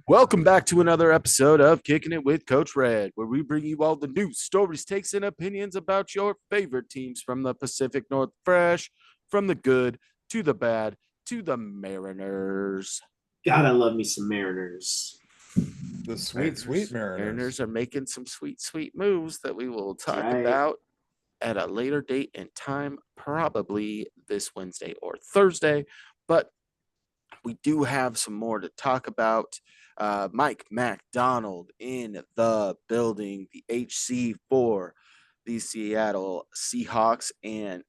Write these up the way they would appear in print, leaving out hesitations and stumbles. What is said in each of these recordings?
Welcome back to another episode of Kicking It with Coach Red, where we bring you all the news, stories, takes, and opinions about your favorite teams from the Pacific Northwest, from the good to the bad to the Mariners. God, I love me some Mariners. The sweet Mariners. Mariners are making some sweet, sweet moves that we will talk Right. about at a later date and time, probably this Wednesday or Thursday. But we do have some more to talk about. Mike Macdonald in the building, the HC for the Seattle Seahawks, and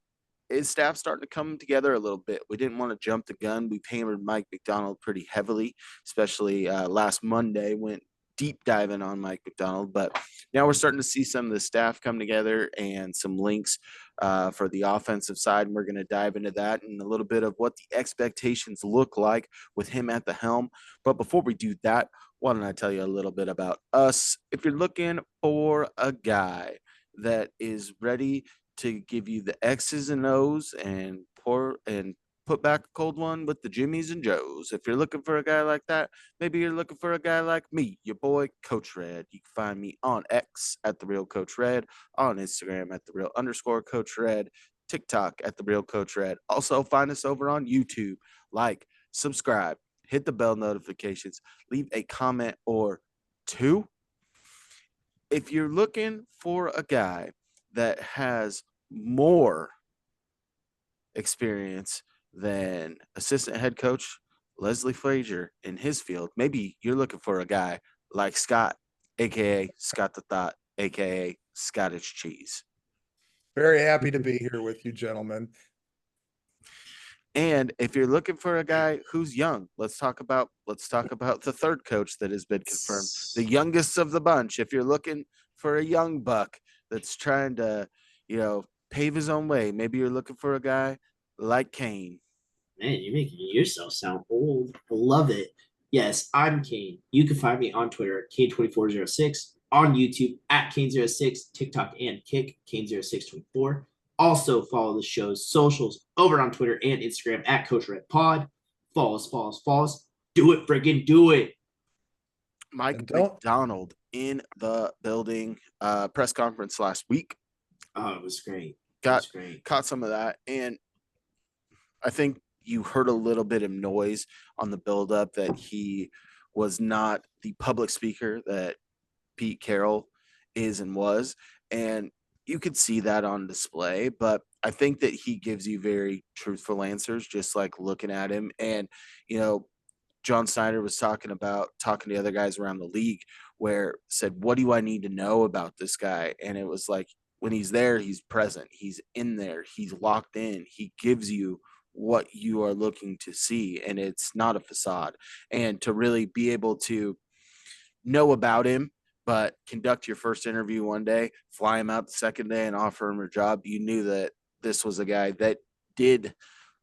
his staff starting to come together a little bit. We didn't want to jump the gun. We've hammered Mike Macdonald pretty heavily, especially last Monday, went deep diving on Mike Macdonald. But now we're starting to see some of the staff come together and some links for the offensive side. And we're going to dive into that and a little bit of what the expectations look like with him at the helm. But before we do that, why don't I tell you a little bit about us? If you're looking for a guy that is ready to give you the X's and O's and put back a cold one with the Jimmies and Joes. If you're looking for a guy like that, maybe you're looking for a guy like me, your boy Coach Red. You can find me on X at the Real Coach Red, on Instagram at the Real _ Coach Red, TikTok at the Real Coach Red. Also find us over on YouTube. Like, subscribe, hit the bell notifications, leave a comment or two. If you're looking for a guy that has more experience than assistant head coach Leslie Frazier in his field, maybe you're looking for a guy like Scott, aka Scott the Thought, aka Scottish Cheese. Very happy to be here with you, gentlemen. And if you're looking for a guy who's young, let's talk about the third coach that has been confirmed, the youngest of the bunch. If you're looking for a young buck that's trying to, pave his own way, maybe you're looking for a guy like Cain. Man, you're making yourself sound old. I love it. Yes, I'm Kane. You can find me on Twitter at Kane2406, on YouTube at Kane06, TikTok and Kick, Kane0624. Also follow the show's socials over on Twitter and Instagram at Coach Red Pod. Follow us. Do it, friggin' do it. Mike Macdonald in the building. Press conference last week. Oh, it was great. Caught some of that. And I think you heard a little bit of noise on the buildup that he was not the public speaker that Pete Carroll is and was. And you could see that on display, but I think that he gives you very truthful answers, just like looking at him. And, John Snyder was talking to other guys around the league where said, what do I need to know about this guy? And it was like, when he's there, he's present, he's in there, he's locked in, he gives you what you are looking to see, and it's not a facade. And to really be able to know about him, but conduct your first interview one day, fly him out the second day and offer him a job, you knew that this was a guy that did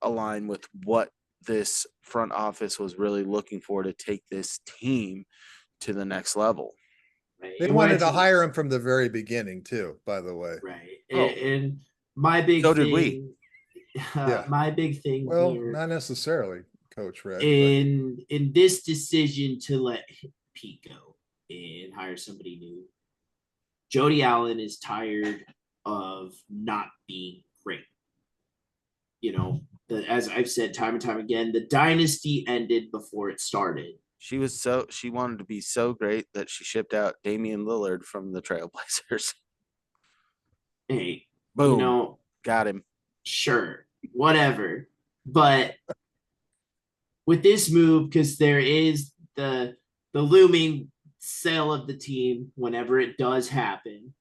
align with what this front office was really looking for to take this team to the next level. Right. They wanted to hire him from the very beginning too, by the way. Right. And my big so thing, did we. My big thing well, here, not necessarily, Coach Red. in this decision to let Pete go and hire somebody new, Jody Allen is tired of not being great. As I've said time and time again, the dynasty ended before it started. She wanted to be so great that she shipped out Damian Lillard from the Trailblazers. Hey, boom, got him. Sure, whatever. But with this move, because there is the looming sale of the team whenever it does happen,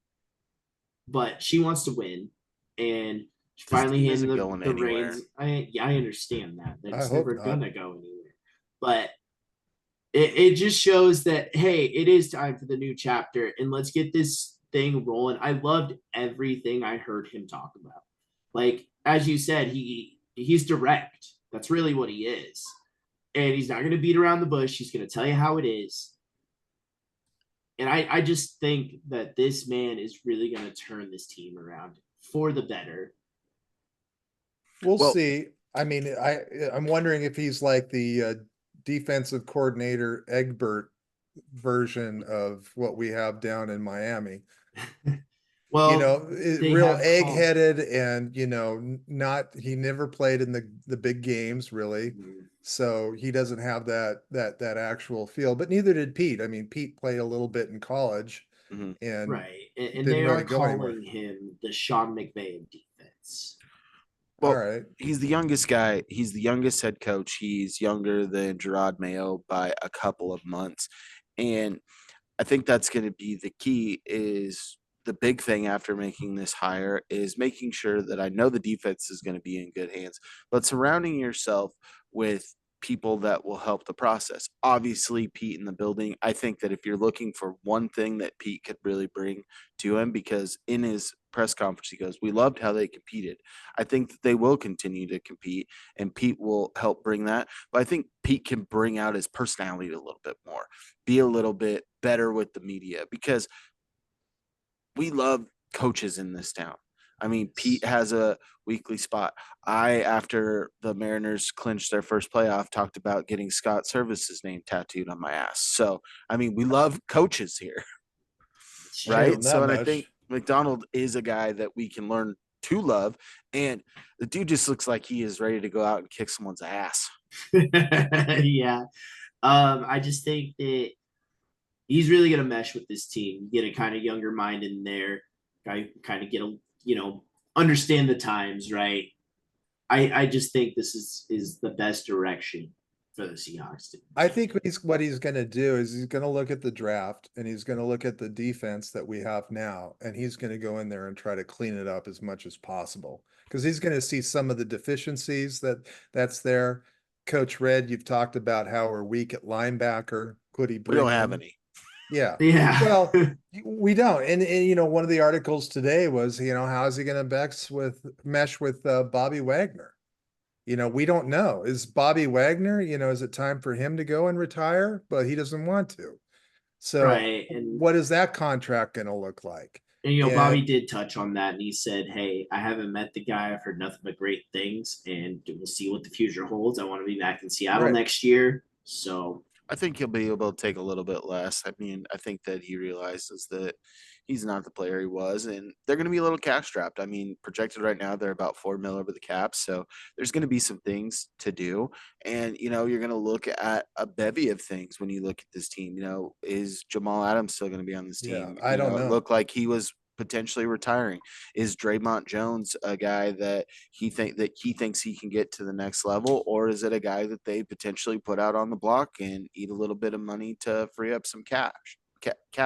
but she wants to win, and finally handing the reins. I understand that it's never gonna go anywhere, but it just shows that, hey, it is time for the new chapter, and let's get this thing rolling. I loved everything I heard him talk about. Like, as you said, he's direct. That's really what he is. And he's not going to beat around the bush. He's going to tell you how it is. And I just think that this man is really going to turn this team around for the better. We'll see. I mean, I'm wondering if he's like the defensive coordinator Egbert version of what we have down in Miami. Well, they Real have called. egg-headed and, not, he never played in the big games really. So he doesn't have that actual feel, but neither did Pete. I mean, Pete played a little bit in college Mhm. and Right. And didn't they are really go anywhere. calling him the Sean McVay of defense. All Well, right. he's the youngest guy. He's the youngest head coach. He's younger than Gerard Mayo by a couple of months. And I think that's going to be the key is the big thing after making this hire is making sure that I know the defense is going to be in good hands, but surrounding yourself with people that will help the process. Obviously, Pete in the building. I think that if you're looking for one thing that Pete could really bring to him, because in his press conference, he goes, "We loved how they competed." I think that they will continue to compete, and Pete will help bring that. But I think Pete can bring out his personality a little bit more, be a little bit better with the media, because we love coaches in this town. I mean, Pete has a weekly spot. After the Mariners clinched their first playoff, talked about getting Scott Service's name tattooed on my ass. So, I mean, we love coaches here, It's Give right? him true. So, that and I think much. McDonald is a guy that we can learn to love. And the dude just looks like he is ready to go out and kick someone's ass. Yeah. I just think that he's really gonna mesh with this team. Get a kind of younger mind in there. Kind of get a understand the times, right? I just think this is the best direction for the Seahawks to I continue. think what he's going to do is he's going to look at the draft and he's going to look at the defense that we have now, and he's going to go in there and try to clean it up as much as possible because he's going to see some of the deficiencies that's there. Coach Red, you've talked about how we're weak at linebacker. Could he We don't bring have in? any. Yeah. Yeah. Well, we don't. And one of the articles today was, how is he going to mesh with Bobby Wagner? We don't know. Is Bobby Wagner, is it time for him to go and retire? But he doesn't want to. So Right. what is that contract going to look like? And And Bobby did touch on that, and he said, "Hey, I haven't met the guy. I've heard nothing but great things, and we'll see what the future holds. I want to be back in Seattle right. next year." So I think he'll be able to take a little bit less. I mean, I think that he realizes that he's not the player he was, and they're going to be a little cap strapped. I mean, projected right now, they're about 4 mil over the cap. So there's going to be some things to do. And, you're going to look at a bevy of things when you look at this team. Is Jamal Adams still going to be on this Yeah, team? I don't It know. looked like he was potentially retiring. Is Draymond Jones a guy that he thinks he can get to the next level, or is it a guy that they potentially put out on the block and eat a little bit of money to free up some cap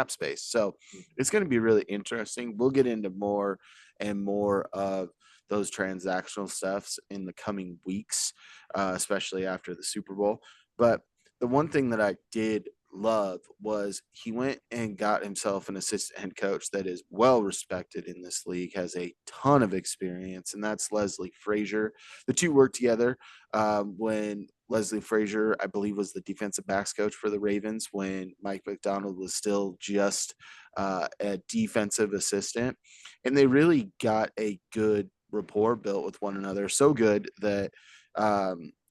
space? So it's going to be really interesting. We'll get into more and more of those transactional stuffs in the coming weeks, especially after the Super Bowl. But the one thing that I did love was he went and got himself an assistant head coach that is well respected in this league, has a ton of experience, and that's Leslie Frazier. The two worked together when Leslie Frazier, I believe, was the defensive backs coach for the Ravens when Mike Macdonald was still just a defensive assistant. And they really got a good rapport built with one another. So good that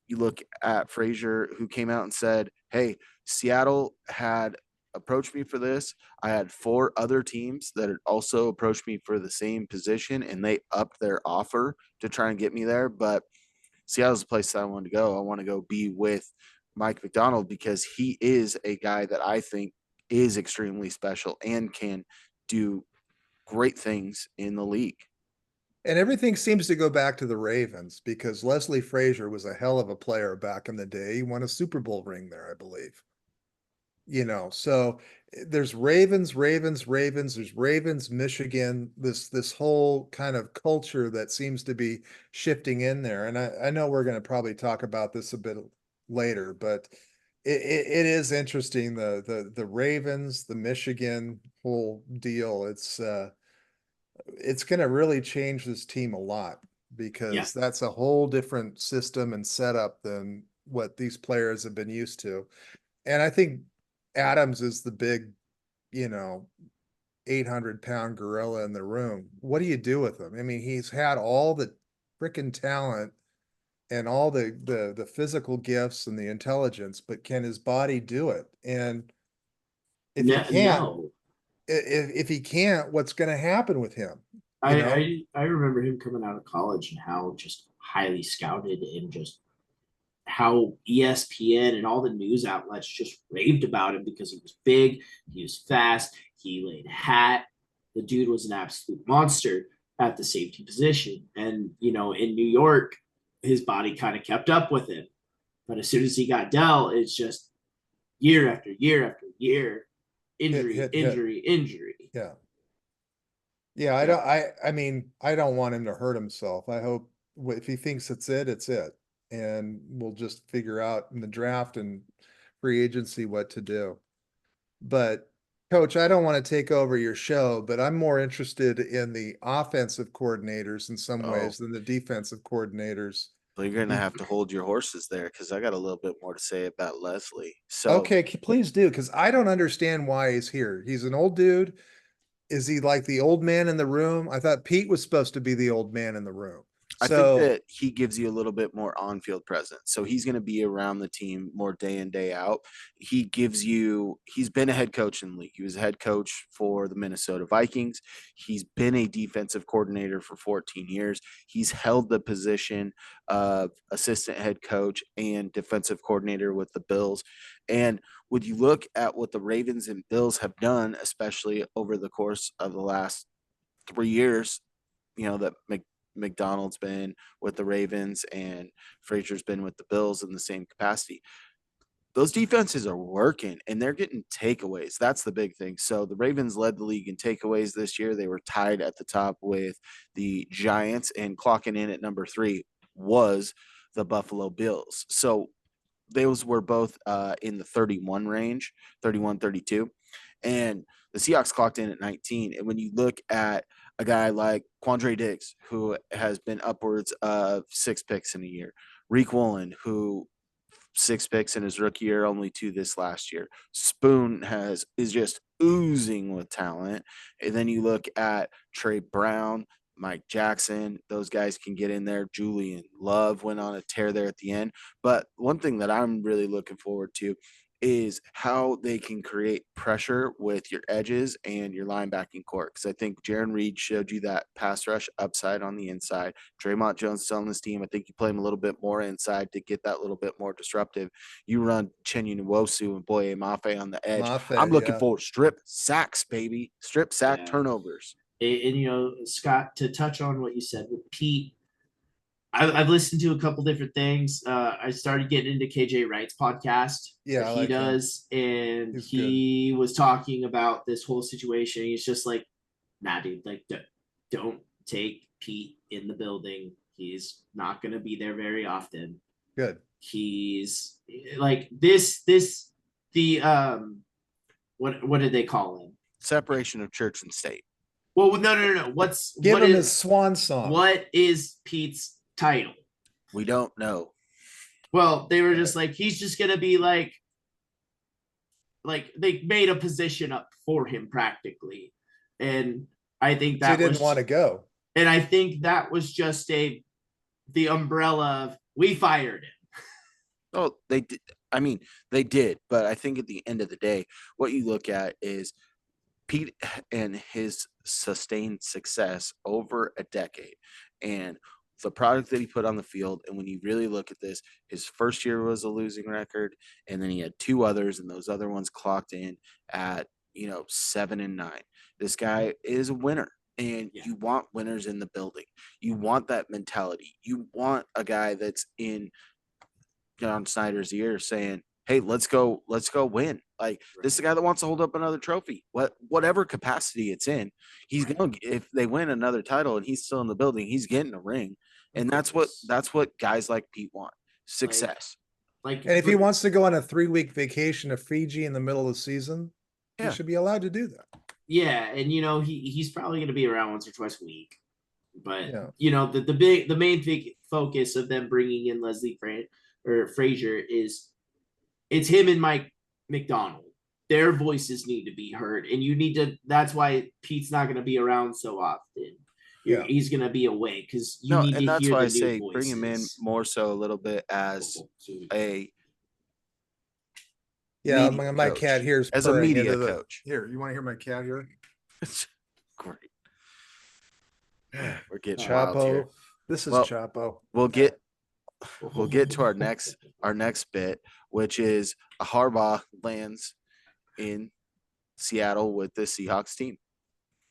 you look at Frazier, who came out and said, "Hey, Seattle had approached me for this. I had 4 other teams that had also approached me for the same position, and they upped their offer to try and get me there. But Seattle's the place that I want to go. I want to go be with Mike Macdonald because he is a guy that I think is extremely special and can do great things in the league." And everything seems to go back to the Ravens because Leslie Frazier was a hell of a player back in the day. He won a Super Bowl ring there, I believe. So there's Ravens, there's Ravens, Michigan, this whole kind of culture that seems to be shifting in there. And I know we're going to probably talk about this a bit later, but it is interesting. The Ravens, the Michigan whole deal. It's going to really change this team a lot yeah, because that's a whole different system and setup than what these players have been used to. And I think Adams is the big, you know, 800-pound gorilla in the room. What do you do with him? I mean, he's had all the freaking talent and all the physical gifts and the intelligence, but can his body do it? And If he can't, No. if he can't, what's going to happen with him? You know, I remember him coming out of college and how just highly scouted and just how ESPN and all the news outlets just raved about him because he was big, he was fast, he laid hat. The dude was an absolute monster at the safety position. And, you know, in New York, his body kind of kept up with him. But as soon as he got dealt, it's just year after year after year, injury, hit. injury. Yeah. Yeah. I mean, I don't want him to hurt himself. I hope if he thinks it's it. And we'll just figure out in the draft and free agency what to do. But Coach, I don't want to take over your show, but I'm more interested in the offensive coordinators in some ways than the defensive coordinators. Well, you're gonna have to hold your horses there because I got a little bit more to say about Leslie. So Okay, please do, because I don't understand why he's here. He's an old dude. Is he like the old man in the room? I thought Pete was supposed to be the old man in the room. I think that he gives you a little bit more on-field presence. So he's going to be around the team more day in, day out. He's been a head coach in the league. He was a head coach for the Minnesota Vikings. He's been a defensive coordinator for 14 years. He's held the position of assistant head coach and defensive coordinator with the Bills. And when you look at what the Ravens and Bills have done, especially over the course of the last 3 years, you know, that Macdonald's been with the Ravens and Frazier's been with the Bills in the same capacity. Those defenses are working and they're getting takeaways. That's the big thing. So the Ravens led the league in takeaways this year. They were tied at the top with the Giants, and clocking in at number 3 was the Buffalo Bills. So those were both in the 31 range, 31, 32. And the Seahawks clocked in at 19. And when you look at a guy like Quandre Diggs, who has been upwards of 6 picks in a year, Reek Woolen, who 6 picks in his rookie year, only 2 this last year. Spoon is just oozing with talent. And then you look at Trey Brown, Mike Jackson, those guys can get in there. Julian Love went on a tear there at the end. But one thing that I'm really looking forward to is how they can create pressure with your edges and your linebacking core. Because I think Jaron Reed showed you that pass rush upside on the inside. Draymond Jones still on this team. I think you play him a little bit more inside to get that little bit more disruptive. You run Chenyu Nwosu and Boye Mafe on the edge. I'm looking for strip sacks, baby. Strip sack turnovers. And, you know, Scott, to touch on what you said with Pete, I've listened to a couple different things. I started getting into KJ Wright's podcast. Yeah, he does, and he was talking about this whole situation. He's just like, "Nah, dude, like, don't take Pete in the building. He's not going to be there very often. Good. He's like this. What did they call him? Separation of church and state. Well, no. Give him his swan song. What is Pete's title? We don't know. Well, they were just like, he's just gonna be like they made a position up for him practically, and I think that he didn't want to go. And I think that was just the umbrella of, we fired him. Oh, they did. I mean, they did, but I think at the end of the day, what you look at is Pete and his sustained success over a decade, and the product that he put on the field. And when you really look at this, his first year was a losing record, and then he had 2 others, and those other ones clocked in at 7 and 9. This guy is a winner, and you want winners in the building. You want that mentality. You want a guy that's in John Snyder's ear saying, "Hey, let's go win." Like, this is a guy that wants to hold up another trophy, whatever capacity it's in. He's going to, if they win another title and he's still in the building, he's getting a ring. And that's what guys like Pete want. Success. And if he wants to go on a 3-week vacation to Fiji in the middle of the season, he should be allowed to do that. Yeah. And he's probably going to be around once or twice a week. But the main big focus of them bringing in Leslie Frazier is, it's him and Mike Macdonald. Their voices need to be heard, and that's why Pete's not going to be around so often. He's going to be away because you need to hear the new voices. And that's why I say bring him in more so a little bit as a Yeah, media my coach, cat here is as a purring media into the. coach. Here, you want to hear my cat here? Great. We're getting wild here. Chapo. This is Well, Chapo. we'll get to our next bit, which is a Harbaugh lands in Seattle with the Seahawks team.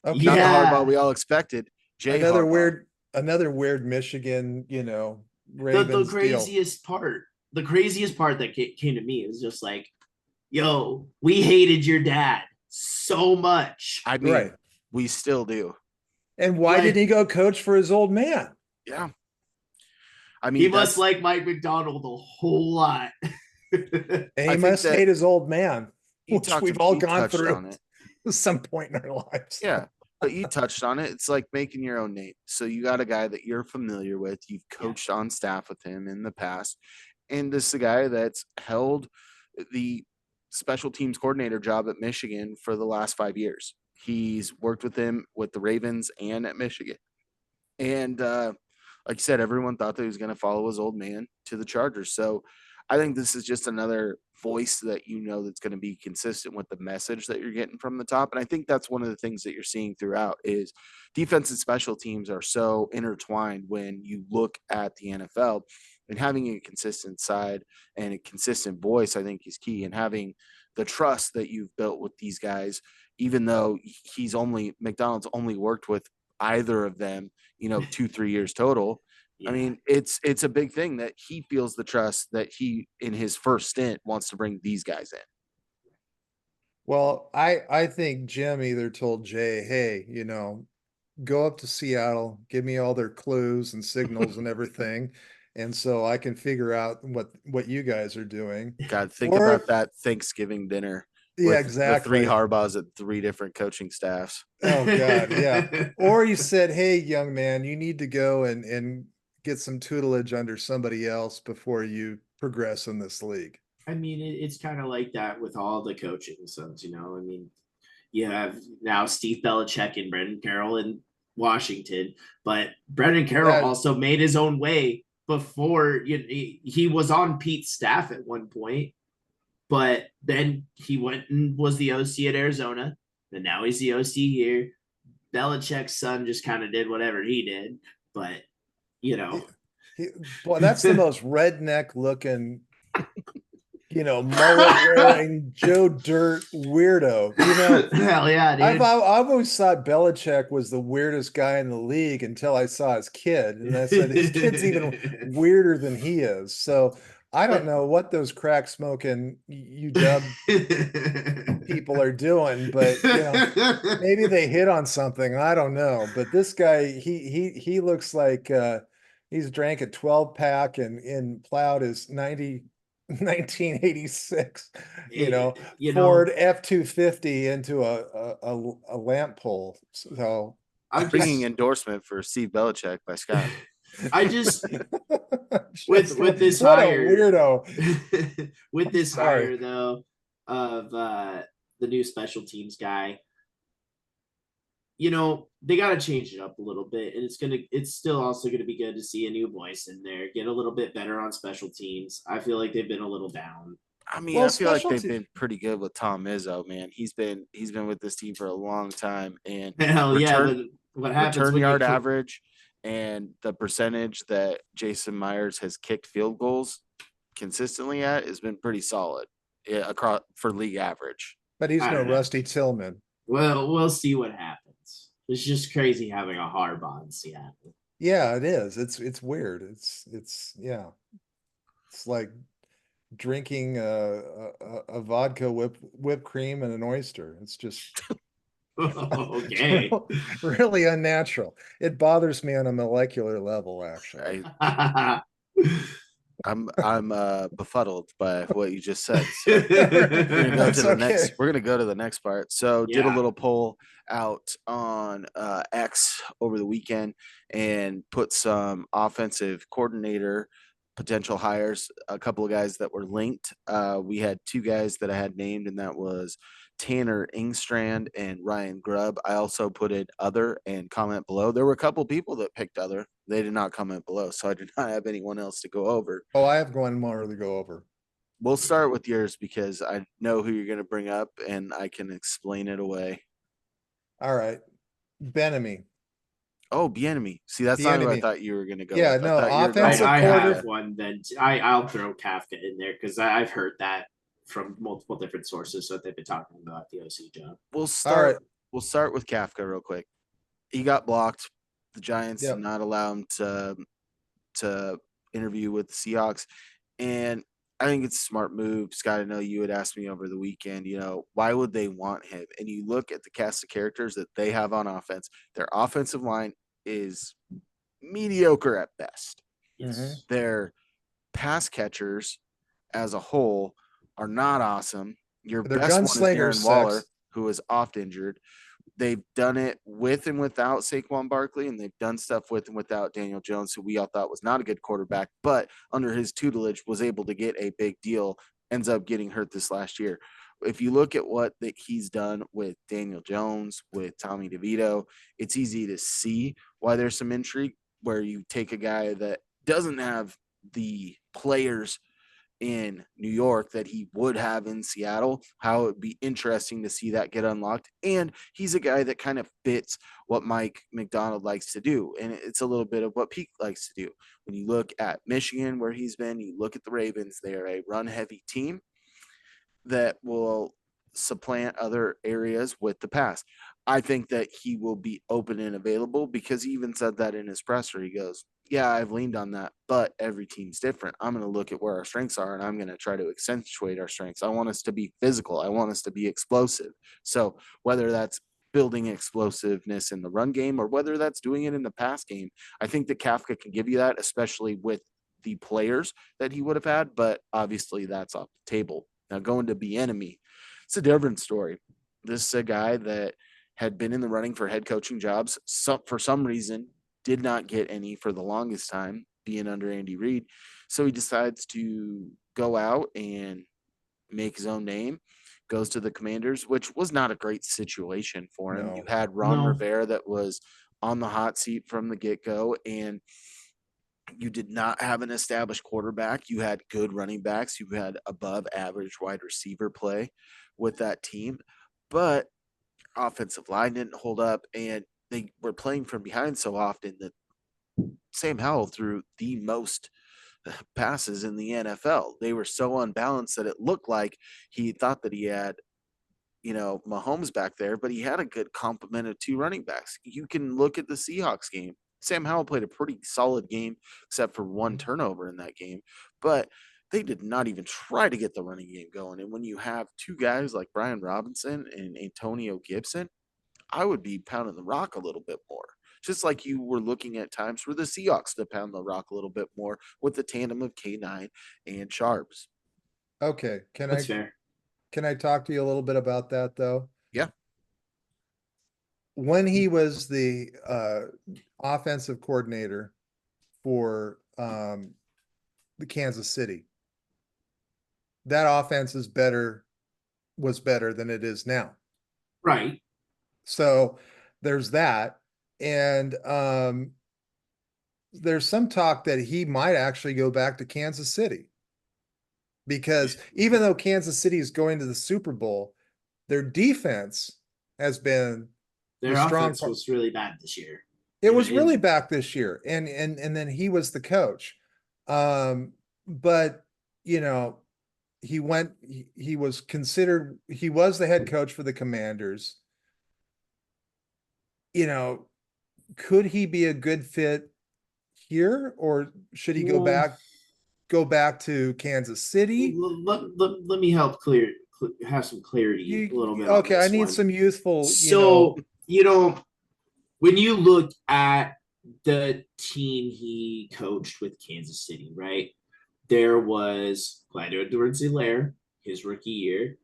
Okay. Not the Harbaugh Yeah. we all expected. Jay Another Harbaugh. weird Michigan, The Ravens deal. craziest part, that came to me is just like, yo, we hated your dad so much. I mean, Right. we still do. And why Like- did he go coach for his old man? Yeah. I mean, He must like Mike Macdonald a whole lot. And I he think must that hate his old man, which we've all you gone touched through on it. at some point in our lives. Yeah. But you touched on it. It's like making your own name. So you got a guy that you're familiar with. You've coached on staff with him in the past. And this is a guy that's held the special teams coordinator job at Michigan for the last 5 years. He's worked with him with the Ravens and at Michigan. And like you said, everyone thought that he was going to follow his old man to the Chargers. So I think this is just another voice that that's going to be consistent with the message that you're getting from the top. And I think that's one of the things that you're seeing throughout is defense and special teams are so intertwined when you look at the NFL, and having a consistent side and a consistent voice, I think, is key. And having the trust that you've built with these guys, even though Macdonald's only worked with either of them, 2-3 years total. Yeah. I mean, it's a big thing that he feels the trust that he, in his first stint, wants to bring these guys in. Well, I think Jim either told Jay, hey, go up to Seattle, give me all their clues and signals and everything. And so I can figure out what you guys are doing. God, think Or- about that Thanksgiving dinner. Yeah, with exactly. The 3 Harbaughs at 3 different coaching staffs. Oh God, yeah. Or you said, hey, young man, you need to go and get some tutelage under somebody else before you progress in this league. I mean, it's kind of like that with all the coaching sons, I mean, you have now Steve Belichick and Brendan Carroll in Washington, but Brendan Carroll also made his own way before he was on Pete's staff at one point, but then he went and was the OC at Arizona, and now he's the OC here. Belichick's son just kind of did whatever he did, but Boy, that's the most redneck looking, mullet wearing Joe Dirt weirdo. Hell yeah, dude. I've always thought Belichick was the weirdest guy in the league until I saw his kid, and I said his kid's even weirder than he is. So I don't know what those crack smoking UW people are doing, but maybe they hit on something. I don't know. But this guy, he looks like he's drank a 12-pack and plowed his 1986, Ford F-250 into a lamp pole. So I'm Bringing endorsement for Steve Belichick by Scott. I just with this what hire, a weirdo. with this Sorry. hire though of the new special teams guy, they got to change it up a little bit, and it's still also gonna be good to see a new voice in there, get a little bit better on special teams. I feel like they've been a little down. I mean, I feel like they've been pretty good with Tom Izzo, man. He's been with this team for a long time, and But what happens return when yard average and the percentage that Jason Myers has kicked field goals consistently at has been pretty solid across for league average. But he's no Rusty Tillman. Well, we'll see what happens. It's just crazy having a Harbaugh in Seattle. Yeah, it is. It's weird. It's like drinking a vodka whipped cream and an oyster. It's just okay. really unnatural. It bothers me on a molecular level, actually. I'm befuddled by what you just said. So we're gonna go to the next part. So did a little poll out on X over the weekend and put some offensive coordinator potential hires, a couple of guys that were linked. We had 2 guys that I had named, and that was Tanner Ingstrand and Ryan Grubb. I also put in other and comment below. There were a couple people that picked other. They did not comment below, so I did not have anyone else to go over. Oh, I have one more to go over. We'll start with yours because I know who you're going to bring up and I can explain it away. All right. Benemy. Oh, Bienemy. See, that's not who I Bieniemy. thought you were going to go Yeah, with. I no, thought you were going offensive I with quarter. have one. Then I'll throw Kafka in there because I've heard that from multiple different sources. So they've been talking about the OC job. We'll All right. start. We'll start with Kafka real quick. He got blocked. The Giants did Yep. not allow him to interview with the Seahawks, and I think it's a smart move. Scott, I know you had asked me over the weekend, why would they want him? And you look at the cast of characters that they have on offense. Their offensive line is mediocre at best. Yes. Their pass catchers as a whole are not awesome. Your Their best one is gunslinger Darren Waller, sucks. who is oft injured. They've done it with and without Saquon Barkley, and they've done stuff with and without Daniel Jones, who we all thought was not a good quarterback, but under his tutelage was able to get a big deal, ends up getting hurt this last year. If you look at what that he's done with Daniel Jones, with Tommy DeVito, it's easy to see why there's some intrigue where you take a guy that doesn't have the players in New York that he would have in Seattle, how it would be interesting to see that get unlocked. And he's a guy that kind of fits what Mike Macdonald likes to do. And it's a little bit of what Pete likes to do. When you look at Michigan, where he's been, you look at the Ravens, they're a run heavy team that will supplant other areas with the pass. I think that he will be open and available because he even said that in his presser. He goes, yeah, I've leaned on that, but every team's different. I'm going to look at where our strengths are and I'm going to try to accentuate our strengths. I want us to be physical. I want us to be explosive. So whether that's building explosiveness in the run game or whether that's doing it in the pass game, I think that Kafka can give you that, especially with the players that he would have had. But obviously that's off the table. Now going to Bieniemy, it's a different story. This is a guy that had been in the running for head coaching jobs. For some reason, did not get any for the longest time, being under Andy Reid. So he decides to go out and make his own name. Goes to the Commanders, which was not a great situation for him. No. You had Ron Rivera that was on the hot seat from the get-go, and you did not have an established quarterback. You had good running backs. You had above average wide receiver play with that team, but offensive line didn't hold up, and they were playing from behind so often that Sam Howell threw the most passes in the NFL. They were so unbalanced that it looked like he thought that he had, Mahomes back there, but he had a good complement of two running backs. You can look at the Seahawks game. Sam Howell played a pretty solid game, except for one turnover in that game, but they did not even try to get the running game going. And when you have two guys like Brian Robinson and Antonio Gibson, I would be pounding the rock a little bit more. Just like you were looking at times for the Seahawks to pound the rock a little bit more with the tandem of K9 and Sharps. Okay. That's fair. Can I talk to you a little bit about that though? Yeah. When he was the offensive coordinator for the Kansas City, that offense was better than it is now. Right. So there's that. And there's some talk that he might actually go back to Kansas City. Because even though Kansas City is going to the Super Bowl, their defense has been their offense was really bad this year. It was really back this year, and then he was the coach. But he went. He was considered. He was the head coach for the Commanders. Could he be a good fit here, or should he go back to Kansas City? Let me help have some clarity a little bit. Okay, I need some youthful. So when you look at the team he coached with Kansas City, right? There was Clyde Edwards-Helaire, his rookie year,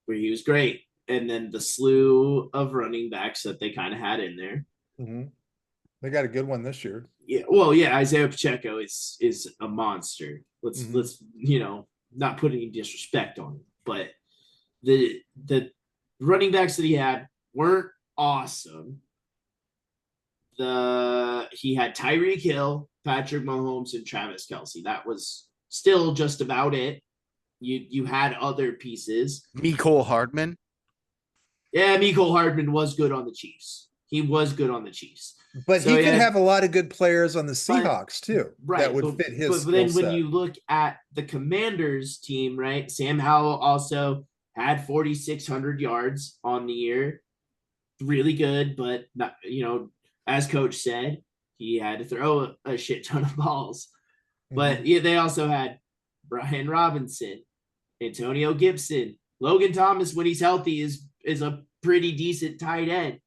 where he was great, and then the slew of running backs that they kind of had in there. Mm-hmm. They got a good one this year. Yeah, well, yeah, Isaiah Pacheco is a monster. Let's not put any disrespect on him, but the running backs that he had weren't awesome. He had Tyreek Hill, Patrick Mahomes, and Travis Kelce. That was still just about it. You had other pieces. Mecole Hardman. Yeah, Mecole Hardman was good on the Chiefs. He was good on the Chiefs. But So he could yeah, have a lot of good players on the but Seahawks too that right, would but fit his but skill then when set. you look at the Commanders team, right? Sam Howell also had 4,600 yards on the year, really good, but not, as coach said, he had to throw a shit ton of balls. But yeah, they also had Brian Robinson, Antonio Gibson, Logan Thomas when he's healthy is a pretty decent tight end.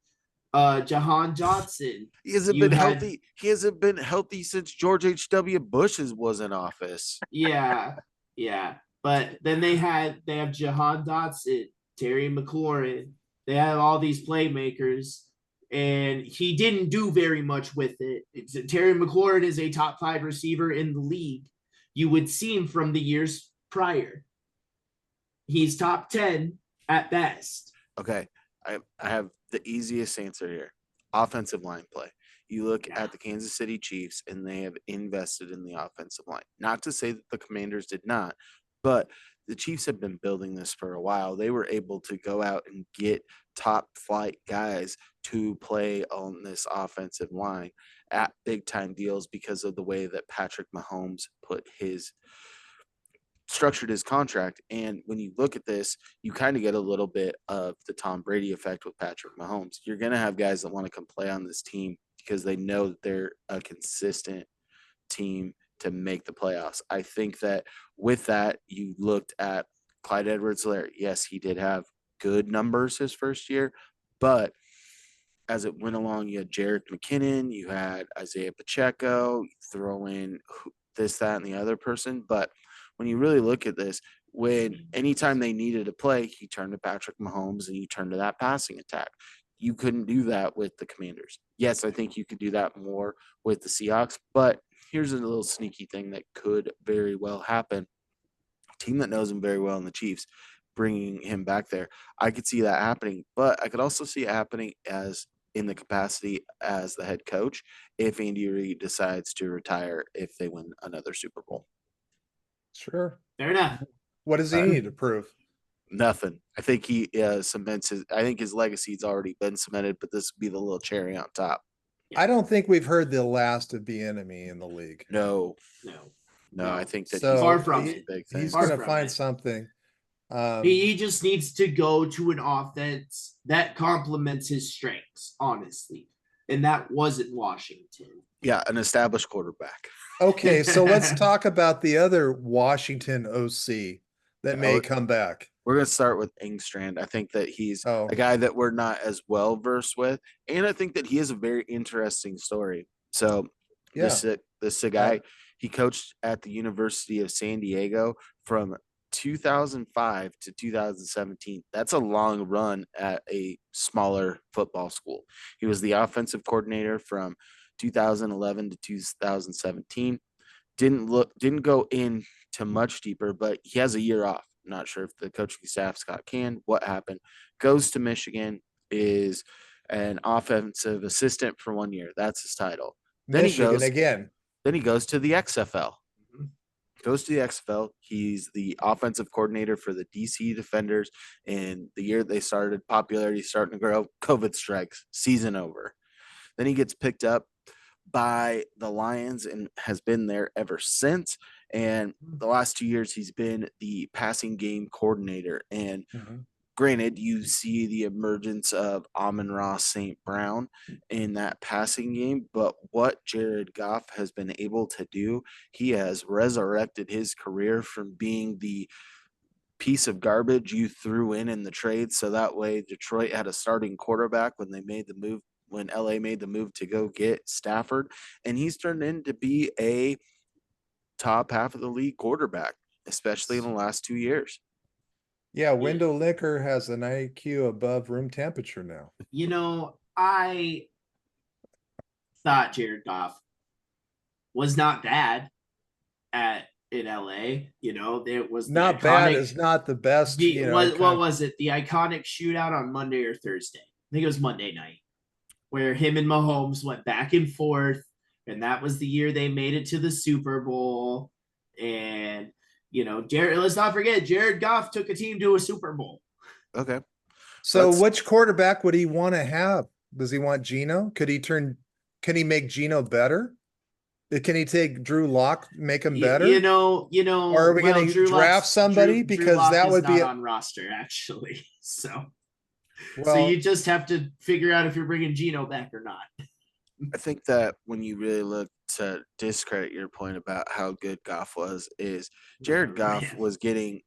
Jahan Johnson. He hasn't You been had healthy. He hasn't been healthy since George H.W. Bush was in office. yeah, yeah. But then they have Jahan Dotson, Terry McLaurin. They have all these playmakers, and he didn't do very much with it. Terry McLaurin is a top 5 receiver in the league. You would see him from the years prior. He's top 10 at best. Okay. I have the easiest answer here. Offensive line play. You look at the Kansas City Chiefs, and they have invested in the offensive line. Not to say that the Commanders did not, but the Chiefs have been building this for a while. They were able to go out and get top flight guys to play on this offensive line at big time deals because of the way that Patrick Mahomes structured his contract. And when you look at this, you kind of get a little bit of the Tom Brady effect with Patrick Mahomes. You're going to have guys that want to come play on this team because they know that they're a consistent team to make the playoffs. I think that with that, you looked at Clyde Edwards-Helaire. Yes, he did have good numbers his first year, but as it went along, you had Jerick McKinnon, you had Isaiah Pacheco, you throw in this, that, and the other person. But when you really look at this, when anytime they needed to play, he turned to Patrick Mahomes and you turned to that passing attack. You couldn't do that with the Commanders. Yes, I think you could do that more with the Seahawks, but here's a little sneaky thing that could very well happen. A team that knows him very well in the Chiefs, bringing him back there. I could see that happening, but I could also see it happening as in the capacity as the head coach if Andy Reid decides to retire if they win another Super Bowl. Sure. Fair enough. What does he need to prove? Nothing. I think he cements his. I think his legacy's already been cemented, but this would be the little cherry on top. I don't think we've heard the last of Bieniemy in the league. No. No. I think that So he's far from big things. He's Far going to from find it. something. He just needs to go to an offense that complements his strengths, honestly. And that wasn't Washington. Yeah, an established quarterback. Okay, so let's talk about the other Washington OC that may come back. We're going to start with Engstrand. I think that he's Oh. a guy that we're not as well versed with, and I think that he has a very interesting story. So Yeah. this is a guy, he coached at the University of San Diego from 2005 to 2017. That's a long run at a smaller football school. He was the offensive coordinator from 2011 to 2017. Didn't go into much deeper, but he has a year off. I'm not sure if the coaching staff's got canned. What happened? Goes to Michigan, is an offensive assistant for 1 year. That's his title. Then Michigan again. Then he goes to the XFL. Mhm. Goes to the XFL. He's the offensive coordinator for the DC Defenders. And the year they started, popularity starting to grow. COVID strikes, season over. Then he gets picked up by the Lions and has been there ever since. And the last 2 years, he's been the passing game coordinator. And granted, you see the emergence of Amon-Ra St. Brown in that passing game, but what Jared Goff has been able to do, he has resurrected his career from being the piece of garbage you threw in the trade. So that way Detroit had a starting quarterback when they made the move, when LA made the move to go get Stafford, and he's turned into be a top half of the league quarterback, especially in the last 2 years. Yeah, window liquor has an IQ above room temperature now. I thought Jared Goff was not bad in LA. It was not bad is not the best. What was it? The iconic shootout on Monday or Thursday? I think it was Monday night, where him and Mahomes went back and forth, and that was the year they made it to the Super Bowl. And let's not forget Jared Goff took a team to a Super Bowl. Okay. So which quarterback would he want to have? Does he want Geno? Can he make Geno better? Can he take Drew Lock, make him better? Or are we going to draft somebody? Because that would be on roster, actually. So well, you just have to figure out if you're bringing Geno back or not. I think that when you really look to discredit your point about how good Goff was, is Jared Goff was getting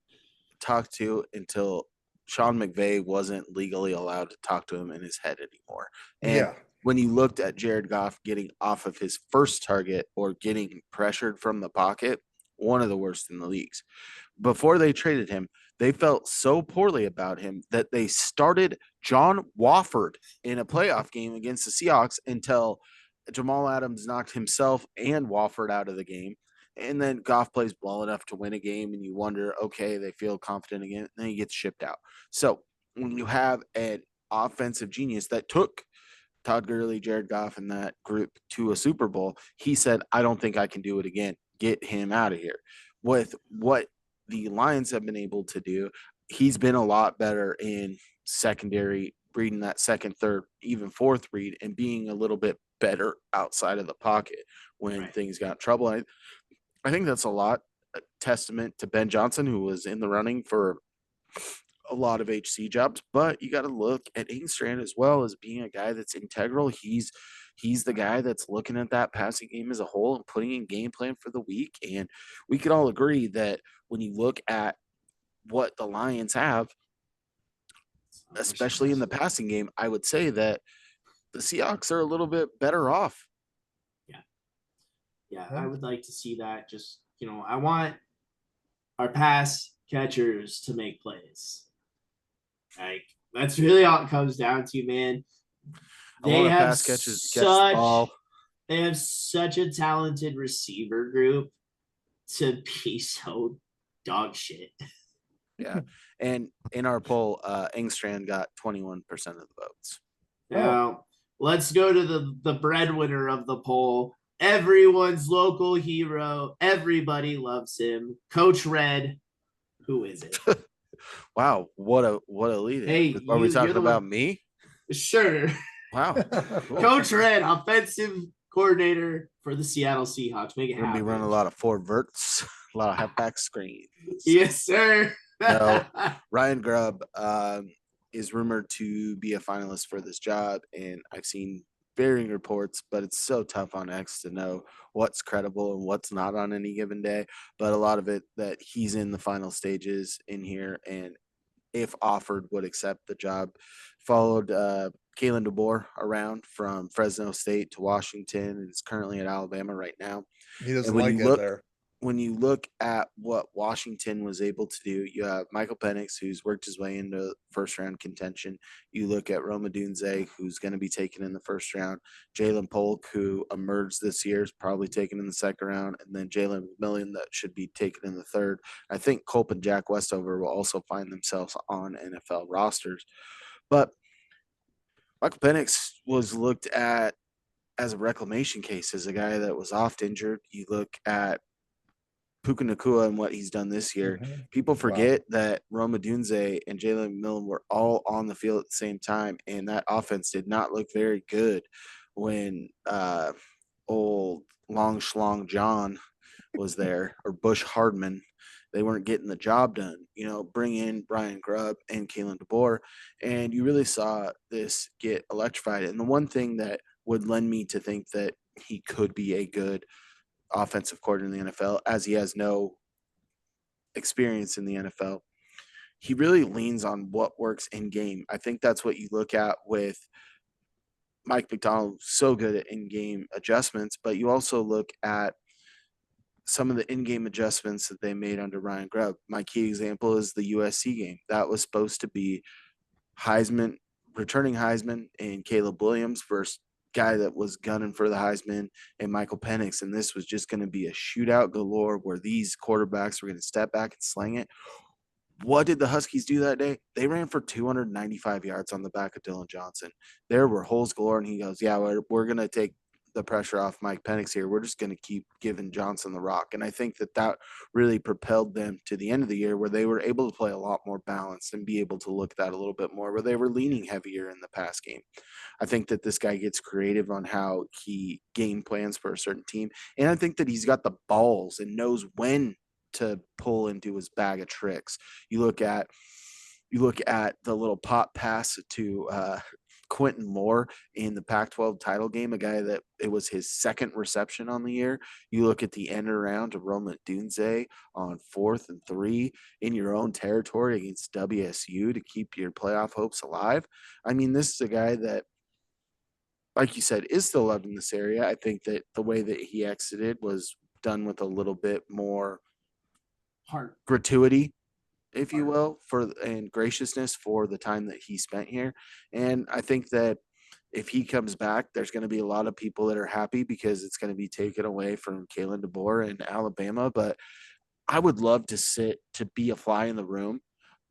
talked to until Sean McVay wasn't legally allowed to talk to him in his head anymore. And when you looked at Jared Goff getting off of his first target or getting pressured from the pocket, one of the worst in the leagues. Before they traded him, they felt so poorly about him that they started John Wofford in a playoff game against the Seahawks until Jamal Adams knocked himself and Wofford out of the game. And then Goff plays well enough to win a game, and you wonder, okay, they feel confident again, and then he gets shipped out. So when you have an offensive genius that took Todd Gurley, Jared Goff, and that group to a Super Bowl, he said, I don't think I can do it again. Get him out of here. With what the Lions have been able to do, he's been a lot better in secondary, reading that second, third, even fourth read, and being a little bit better outside of the pocket when things got in trouble. I think that's a testament to Ben Johnson, who was in the running for a lot of HC jobs, but you got to look at Engstrand as well as being a guy that's integral. He's the guy that's looking at that passing game as a whole and putting in game plan for the week. And we could all agree that when you look at what the Lions have, especially in the passing game, I would say that the Seahawks are a little bit better off. Yeah, I would like to see that. Just, I want our pass catchers to make plays. Like, that's really all it comes down to, man. They have such a talented receiver group to be so dog shit. Yeah. And in our poll, Engstrand got 21% of the votes. Now, let's go to the breadwinner of the poll. Everyone's local hero. Everybody loves him. Coach Red. Who is it? Wow, what a lead. Hey, are we talking about me? Sure. Wow. Cool. Coach Red, offensive coordinator for the Seattle Seahawks. Make it happen. We're going to be running a lot of four verts, a lot of halfback screens. Yes, sir. No, Ryan Grubb is rumored to be a finalist for this job, and I've seen varying reports, but it's so tough on X to know what's credible and what's not on any given day. But a lot of it that he's in the final stages in here, and if offered, would accept the job. Followed Kalen DeBoer around from Fresno State to Washington, and is currently at Alabama right now. He doesn't like it there. When you look at what Washington was able to do, you have Michael Penix, who's worked his way into first-round contention. You look at Rome Odunze, who's going to be taken in the first round. Jalen Polk, who emerged this year, is probably taken in the second round. And then Jalen McMillan, that should be taken in the third. I think Culp and Jack Westover will also find themselves on NFL rosters. But Michael Penix was looked at as a reclamation case, as a guy that was oft injured. You look at Puka Nacua and what he's done this year. Mm-hmm. People forget that Rome Odunze and Jalen McMillan were all on the field at the same time, and that offense did not look very good when old Long Schlong John was there, or Bush Hardman. They weren't getting the job done. Bring in Brian Grubb and Kalen DeBoer, and you really saw this get electrified. And the one thing that would lend me to think that he could be a good offensive coordinator in the NFL, as he has no experience in the NFL, he really leans on what works in game. I think that's what you look at with Mike Macdonald, so good at in-game adjustments, but you also look at some of the in-game adjustments that they made under Ryan Grubb. My key example is the USC game. That was supposed to be returning Heisman and Caleb Williams versus guy that was gunning for the Heisman and Michael Penix, and this was just going to be a shootout galore where these quarterbacks were going to step back and sling it. What did the Huskies do that day? They ran for 295 yards on the back of Dylan Johnson. There were holes galore, and he goes, yeah, we're going to take the pressure off Mike Penix here. We're just going to keep giving Johnson the rock. And I think that really propelled them to the end of the year where they were able to play a lot more balanced and be able to look at that a little bit more, where they were leaning heavier in the pass game. I think that this guy gets creative on how he game plans for a certain team. And I think that he's got the balls and knows when to pull into his bag of tricks. You look at the little pop pass to Quentin Moore in the Pac-12 title game, a guy that it was his second reception on the year. You look at the end around to Roma Dunze on 4th and 3 in your own territory against WSU to keep your playoff hopes alive. I mean, this is a guy that, like you said, is still loved in this area. I think that the way that he exited was done with a little bit more Heart. gratuity, if you will, and graciousness for the time that he spent here. And I think that if he comes back, there's going to be a lot of people that are happy because it's going to be taken away from Kalen DeBoer in Alabama. But I would love to be a fly in the room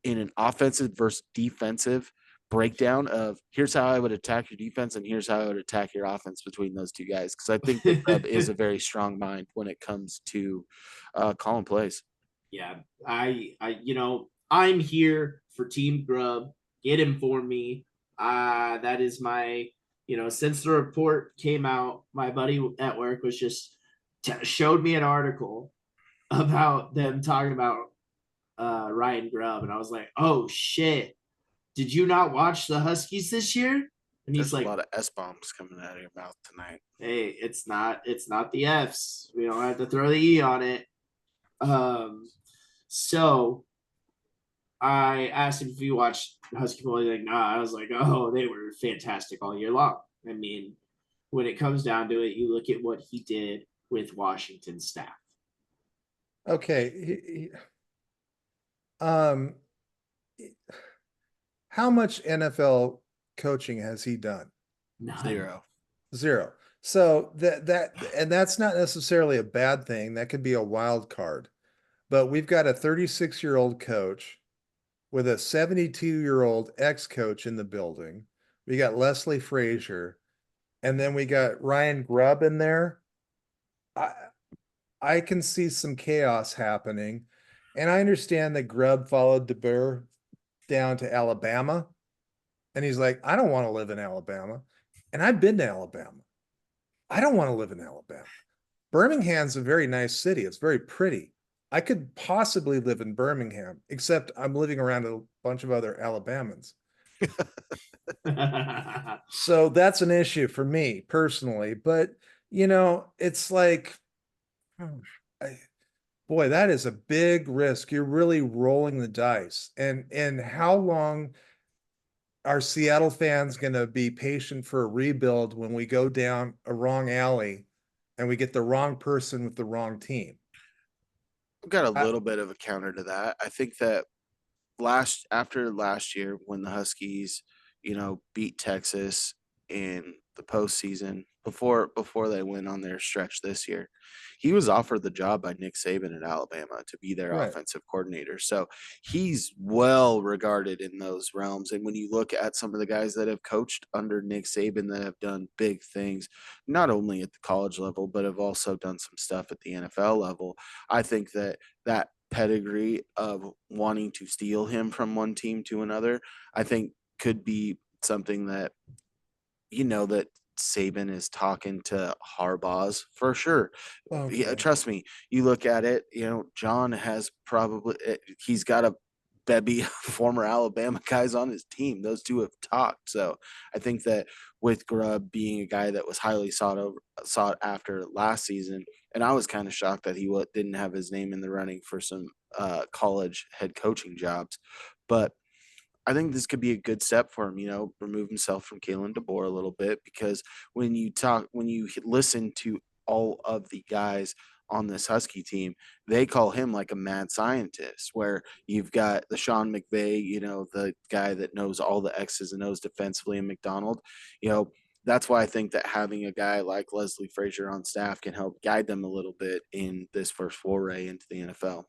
in an offensive versus defensive breakdown of here's how I would attack your defense and here's how I would attack your offense between those two guys. Because I think that Grubb is a very strong mind when it comes to calling plays. Yeah, I'm here for Team Grub. Get him for me. That is my, since the report came out, my buddy at work was just showed me an article about them talking about Ryan Grubb, and I was like, oh shit, did you not watch the Huskies this year? And he's There's like, a lot of S bombs coming out of your mouth tonight. hey, it's not the F's. We don't have to throw the E on it. So I asked him if he watched Husky football. He's like, nah. I was like, oh, they were fantastic all year long. I mean, when it comes down to it, you look at what he did with Washington's staff. Okay. How much NFL coaching has he done? None. Zero. So and that's not necessarily a bad thing. That could be a wild card. But we've got a 36-year-old coach with a 72-year-old ex-coach in the building. We got Leslie Frazier, and then we got Ryan Grubb in there. I can see some chaos happening. And I understand that Grubb followed DeBoer down to Alabama. And he's like, I don't want to live in Alabama. And I've been to Alabama. I don't want to live in Alabama. Birmingham's a very nice city. It's very pretty. I could possibly live in Birmingham, except I'm living around a bunch of other Alabamans. So that's an issue for me personally. But, it's like, boy, that is a big risk. You're really rolling the dice. And how long are Seattle fans going to be patient for a rebuild when we go down a wrong alley and we get the wrong person with the wrong team? I've got a little bit of a counter to that. I think that after last year when the Huskies, beat Texas in the postseason before they went on their stretch this year, he was offered the job by Nick Saban at Alabama to be their offensive coordinator. So he's well regarded in those realms. And when you look at some of the guys that have coached under Nick Saban that have done big things, not only at the college level, but have also done some stuff at the NFL level, I think that pedigree of wanting to steal him from one team to another, I think could be something that, that Saban is talking to Harbaugh's for sure. Okay. Yeah, trust me, you look at it, John has he's got a bevy of former Alabama guys on his team. Those two have talked. So I think that with Grubb being a guy that was highly sought after last season, and I was kind of shocked that he didn't have his name in the running for some college head coaching jobs. But I think this could be a good step for him, remove himself from Kalen DeBoer a little bit, because when you listen to all of the guys on this Husky team, they call him like a mad scientist, where you've got the Sean McVay, the guy that knows all the X's and O's defensively, and Macdonald, that's why I think that having a guy like Leslie Frazier on staff can help guide them a little bit in this first foray into the NFL.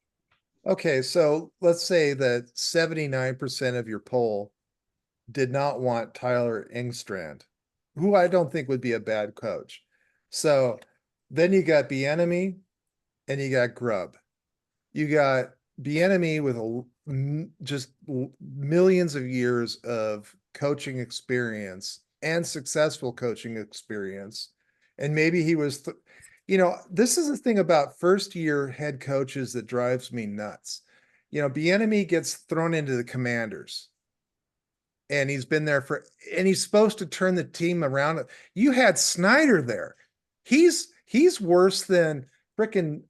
Okay, so let's say that 79% of your poll did not want Tyler Engstrand, who I don't think would be a bad coach. So then you got Bieniemy and you got Grubb. You got Bieniemy with just millions of years of coaching experience and successful coaching experience. And maybe he was, this is the thing about first year head coaches that drives me nuts. Bieniemy gets thrown into the Commanders and he's been there and he's supposed to turn the team around. You had Snyder there. He's worse than freaking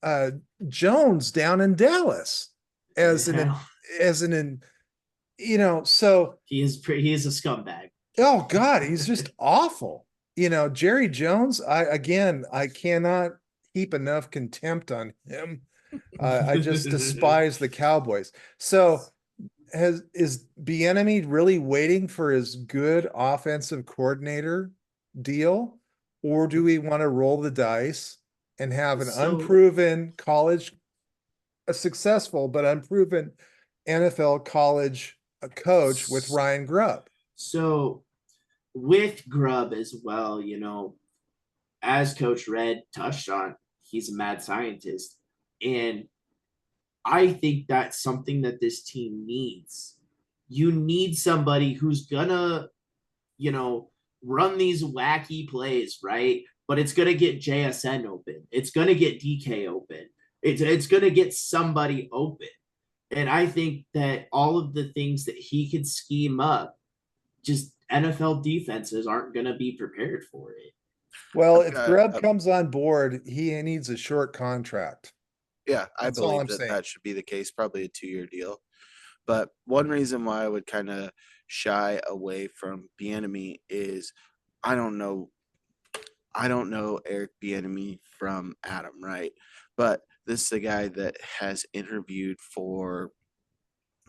Jones down in Dallas as so he is a scumbag. Oh God, he's just awful. Jerry Jones, I cannot heap enough contempt on him. I just despise the Cowboys. So is Bieniemy really waiting for his good offensive coordinator deal, or do we want to roll the dice and have an unproven a successful but unproven NFL college coach with Ryan Grubb? So with Grubb as well, as Coach Red touched on, he's a mad scientist. And I think that's something that this team needs. You need somebody who's gonna, run these wacky plays, right? But it's gonna get JSN open. It's gonna get DK open. It's gonna get somebody open. And I think that all of the things that he could scheme up, just NFL defenses aren't gonna be prepared for it. Well, if Grubb comes on board, he needs a short contract. Yeah, I believe that should be the case, probably a 2-year deal. But one reason why I would kind of shy away from Bieniemy is I don't know Eric Bieniemy from Adam, right? But this is a guy that has interviewed for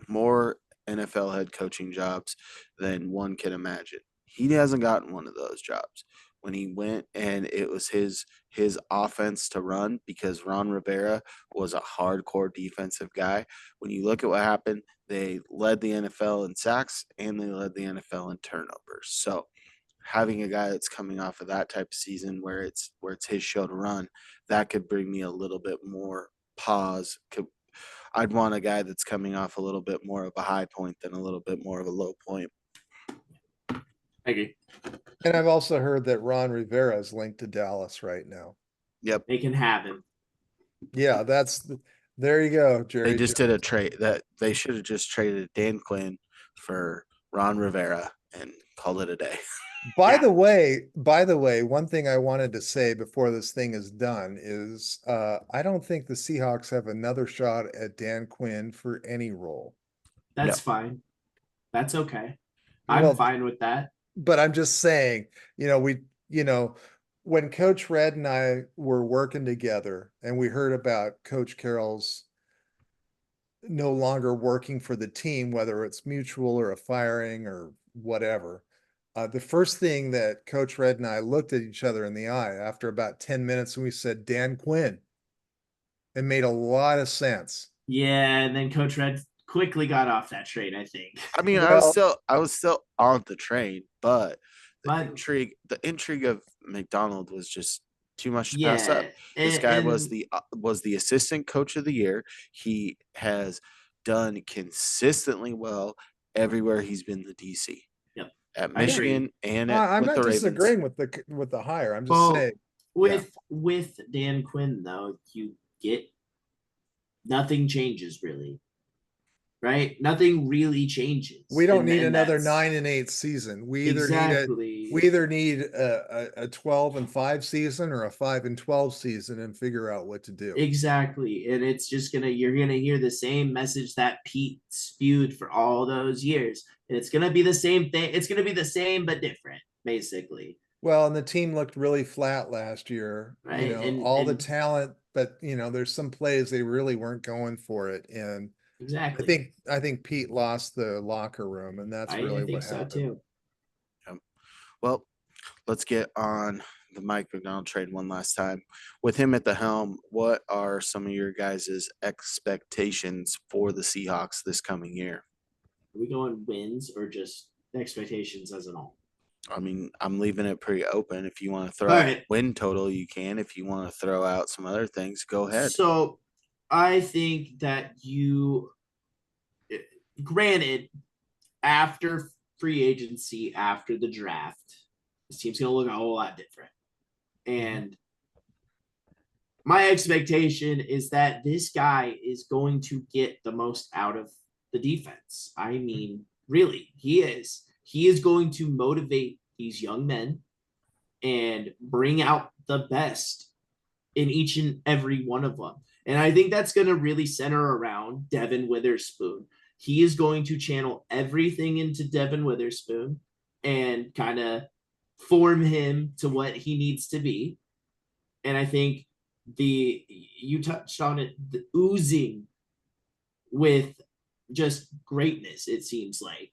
more NFL head coaching jobs than one can imagine. He hasn't gotten one of those jobs. When he went and it was his offense to run because Ron Rivera was a hardcore defensive guy. When you look at what happened, they led the NFL in sacks and they led the NFL in turnovers. So having a guy that's coming off of that type of season where it's his show to run, that could bring me a little bit more pause. I'd want a guy that's coming off a little bit more of a high point than a little bit more of a low point. Thank you. And I've also heard that Ron Rivera is linked to Dallas right now. Yep. They can have him. Yeah, there you go, Jerry. They just did a trade that they should have just traded Dan Quinn for Ron Rivera and called it a day. By the way, one thing I wanted to say before this thing is done is I don't think the Seahawks have another shot at Dan Quinn for any role. That's fine. That's okay. I'm fine with that. But I'm just saying, when Coach Red and I were working together and we heard about Coach Carroll's no longer working for the team, whether it's mutual or a firing or whatever, the first thing that Coach Red and I looked at each other in the eye after about 10 minutes and we said, Dan Quinn. It made a lot of sense. Yeah, and then Coach Red quickly got off that train, I think. I mean, I was still on the train, but the intrigue of Macdonald was just too much to pass up. This guy was the assistant coach of the year. He has done consistently well everywhere he's been the DC. Yep. At Michigan and I'm with not the disagreeing Ravens. with the hire. I'm just saying with Dan Quinn though, you get nothing changes really. Right? Nothing really changes. We don't need another 9-8 season. We either need a 12-5 season or a 5-12 season and figure out what to do. Exactly. And it's just you're gonna hear the same message that Pete spewed for all those years. And it's gonna be the same thing. It's gonna be the same but different, basically. Well, and the team looked really flat last year. Right. The talent, but there's some plays they really weren't going for it. And exactly. I think Pete lost the locker room, and that's really what happened. I think so too. Yep. Well, let's get on the Mike Macdonald trade one last time. With him at the helm, what are some of your guys' expectations for the Seahawks this coming year? Are we going wins or just expectations as an all? I mean, I'm leaving it pretty open. If you want to throw All out right. win total, you can. If you want to throw out some other things, go ahead. So I think that granted, after free agency, after the draft, this team's going to look a whole lot different. And my expectation is that this guy is going to get the most out of the defense. I mean, really, he is. He is going to motivate these young men and bring out the best in each and every one of them. And I think that's going to really center around Devin Witherspoon. He is going to channel everything into Devin Witherspoon and kind of form him to what he needs to be. And I think you touched on it, the oozing with just greatness, it seems like.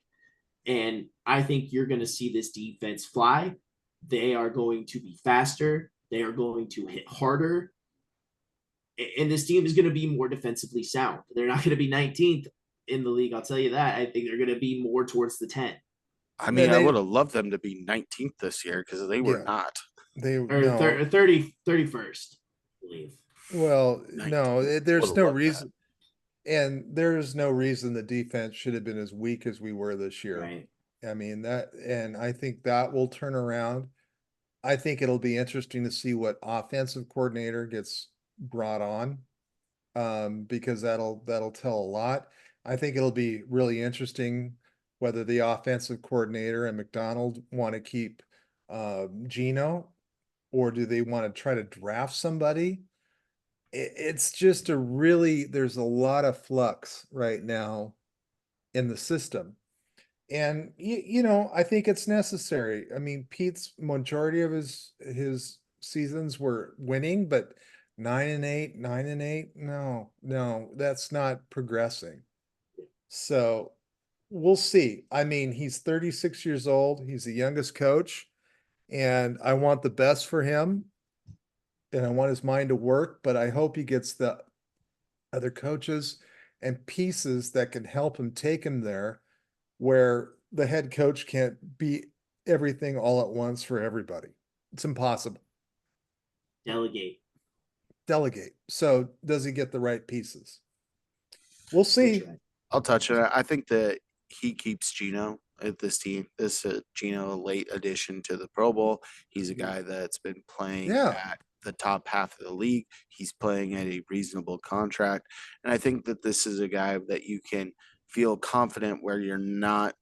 And I think you're going to see this defense fly. They are going to be faster. They are going to hit harder. And this team is going to be more defensively sound. They're not going to be 19th in the league. I'll tell you that. I think they're going to be more towards the 10. I mean, I would have loved them to be 19th this year because they were not. They or no 31st, I believe. well 19th. no there's Would've no loved reason and there's no reason the defense should have been as weak as we were this year. Right. I mean that, and I think that will turn around. I think it'll be interesting to see what offensive coordinator gets brought on, because that'll tell a lot. I think it'll be really interesting whether the offensive coordinator and Macdonald want to keep Gino, or do they want to try to draft somebody? It's just there's a lot of flux right now in the system. And I think it's necessary. I mean, Pete's majority of his seasons were winning, but 9-8, 9-8, no, that's not progressing. So we'll see. I mean, he's 36 years old. He's the youngest coach, and I want the best for him, and I want his mind to work, but I hope he gets the other coaches and pieces that can help him take him there, where the head coach can't be everything all at once for everybody. It's impossible. Delegate. So does he get the right pieces? We'll see. I'll touch on it. I think that he keeps Gino at this team. This Gino, a late addition to the Pro Bowl. He's a guy that's been playing at the top half of the league. He's playing at a reasonable contract. And I think that this is a guy that you can feel confident where you're not.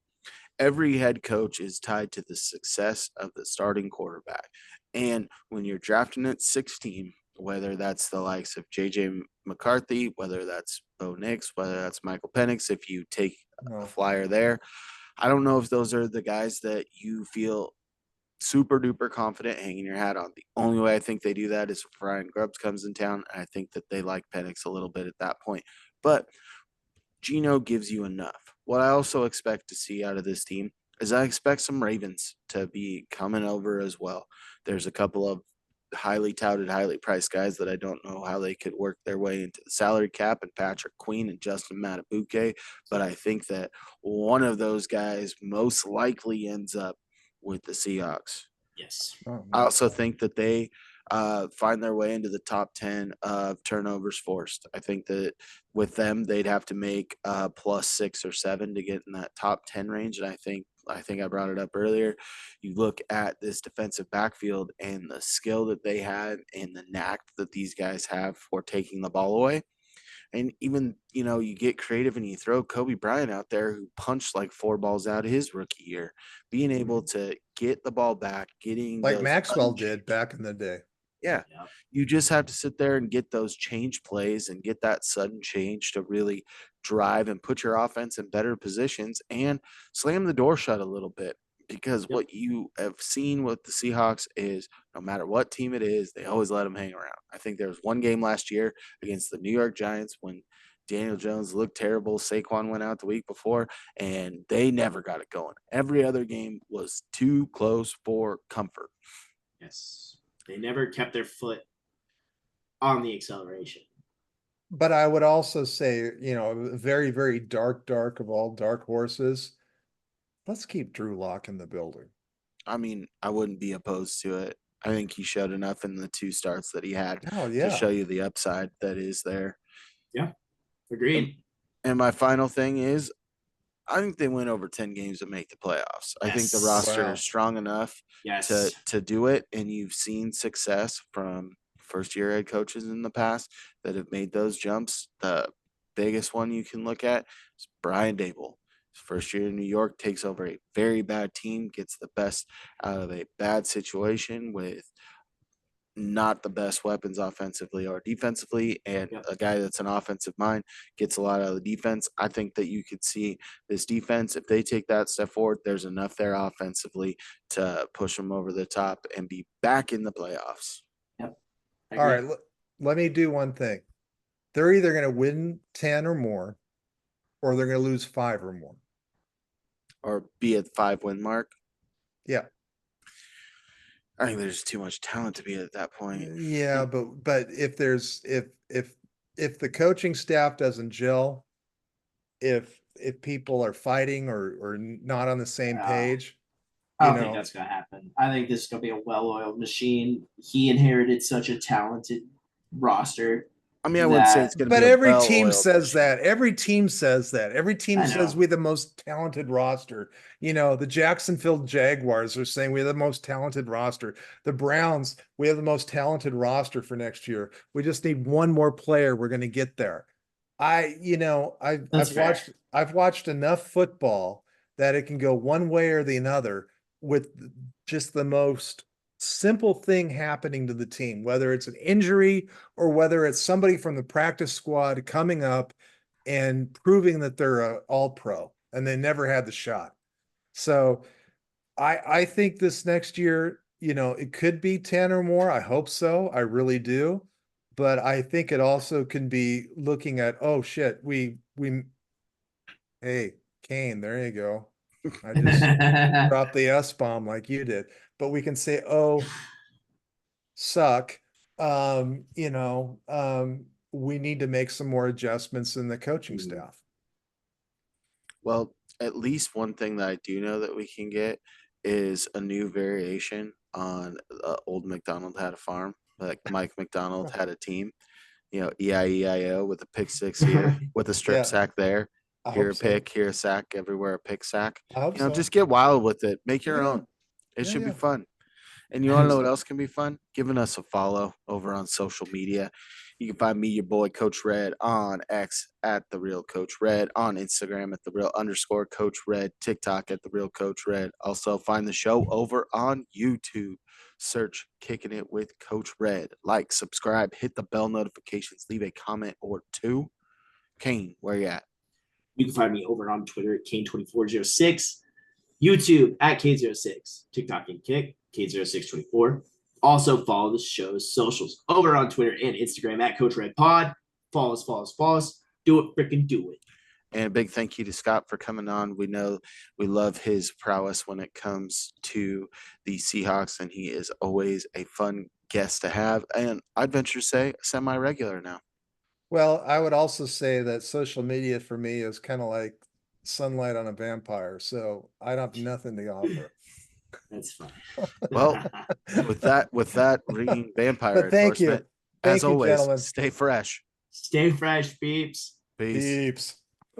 Every head coach is tied to the success of the starting quarterback. And when you're drafting at 16, whether that's the likes of JJ McCarthy, whether that's Bo Nix, whether that's Michael Penix, if you take a flyer there, I don't know if those are the guys that you feel super duper confident hanging your hat on. The only way I think they do that is if Ryan Grubbs comes in town, and I think that they like Penix a little bit at that point. But Gino gives you enough. What I also expect to see out of this team is I expect some Ravens to be coming over as well. There's a couple of highly touted, highly priced guys that I don't know how they could work their way into the salary cap, and Patrick Queen and Justin Matabuke. But I think that one of those guys most likely ends up with the Seahawks. Yes. I also think that they find their way into the top 10 of turnovers forced. I think that with them, they'd have to make plus 6 or 7 to get in that top 10 range. And I think I brought it up earlier. You look at this defensive backfield and the skill that they had and the knack that these guys have for taking the ball away. And even, you get creative and you throw Kobe Bryant out there, who punched like 4 balls out of his rookie year, being able to get the ball back, getting like Maxwell did back in the day. Yeah. You just have to sit there and get those change plays and get that sudden change to really drive and put your offense in better positions and slam the door shut a little bit. Because what you have seen with the Seahawks is no matter what team it is, they always let them hang around. I think there was one game last year against the New York Giants when Daniel Jones looked terrible. Saquon went out the week before, and they never got it going. Every other game was too close for comfort. Yes. They never kept their foot on the acceleration. But I would also say, very, very dark of all dark horses, let's keep Drew Lock in the building. I mean, I wouldn't be opposed to it. I think he showed enough in the 2 starts that he had Oh to yeah. show you the upside that is there. Yeah, And, agreed. and my final thing is I think they win over 10 games to make the playoffs. I think the Yes. roster Wow. is strong enough Yes. to do it, and you've seen success from first year head coaches in the past that have made those jumps. The biggest one you can look at is Brian Dable. His first year in New York takes over a very bad team, gets the best out of a bad situation with not the best weapons offensively or defensively, and Yep. a guy that's an offensive mind gets a lot out of the defense. I think that you could see this defense, if they take that step forward, there's enough there offensively to push them over the top and be back in the playoffs. Yep. I All agree. right, let me do one thing. They're either going to win 10 or more, or they're going to lose 5 or more. Or be at 5-win mark. Yeah. I think there's too much talent to be at that point. Yeah, but if there's if the coaching staff doesn't gel, if people are fighting or not on the same page, I you don't think know, that's gonna happen. I think this is gonna be a well-oiled machine. He inherited such a talented roster I mean, I wouldn't say that it's going to be but a every team well-oiled says machine. that. Every team says that. Every team I says know. we're the most talented roster. You know, the Jacksonville Jaguars are saying we have the most talented roster. The Browns, we have the most talented roster for next year. We just need one more player. We're going to get there. That's fair. I've watched enough football that it can go one way or the other with just the most simple thing happening to the team, whether it's an injury or whether it's somebody from the practice squad coming up and proving that they're a all pro and they never had the shot. So I think this next year, it could be 10 or more. I hope so. I really do. But I think it also can be looking at, oh shit, hey, Cain, there you go. I just dropped the S bomb like you did. But we can say, oh, suck. We need to make some more adjustments in the coaching staff. Well, at least one thing that I do know that we can get is a new variation on old McDonald had a farm. Like Mike McDonald had a team, EIEIO with a pick six here, with a strip Yeah, sack there, I here hope a so. pick, here a sack, everywhere a pick sack. I hope so. Just get wild with it. Make your Yeah, own. It yeah, should be yeah. fun. And you want to know what else can be fun? Giving us a follow over on social media. You can find me, your boy, Coach Red, on X at the Real Coach Red, on Instagram at the Real _ Coach Red, TikTok at the Real Coach Red. Also, find the show over on YouTube. Search Kicking It with Coach Red. Like, subscribe, hit the bell notifications, leave a comment or two. Cain, where you at? You can find me over on Twitter at Kane2406, YouTube at K06, TikTok and Kick, K0624. Also follow the show's socials over on Twitter and Instagram at Coach Red Pod. Follow us. Do it, freaking do it. And a big thank you to Scott for coming on. We know we love his prowess when it comes to the Seahawks, and he is always a fun guest to have. And I'd venture to say semi-regular now. Well, I would also say that social media for me is kind of like sunlight on a vampire. So I don't have nothing to offer. That's fine. Well, with that ringing vampire But thank you. endorsement, as Thank you, always, gentlemen. stay fresh. Stay fresh, peeps. Peace. Peeps.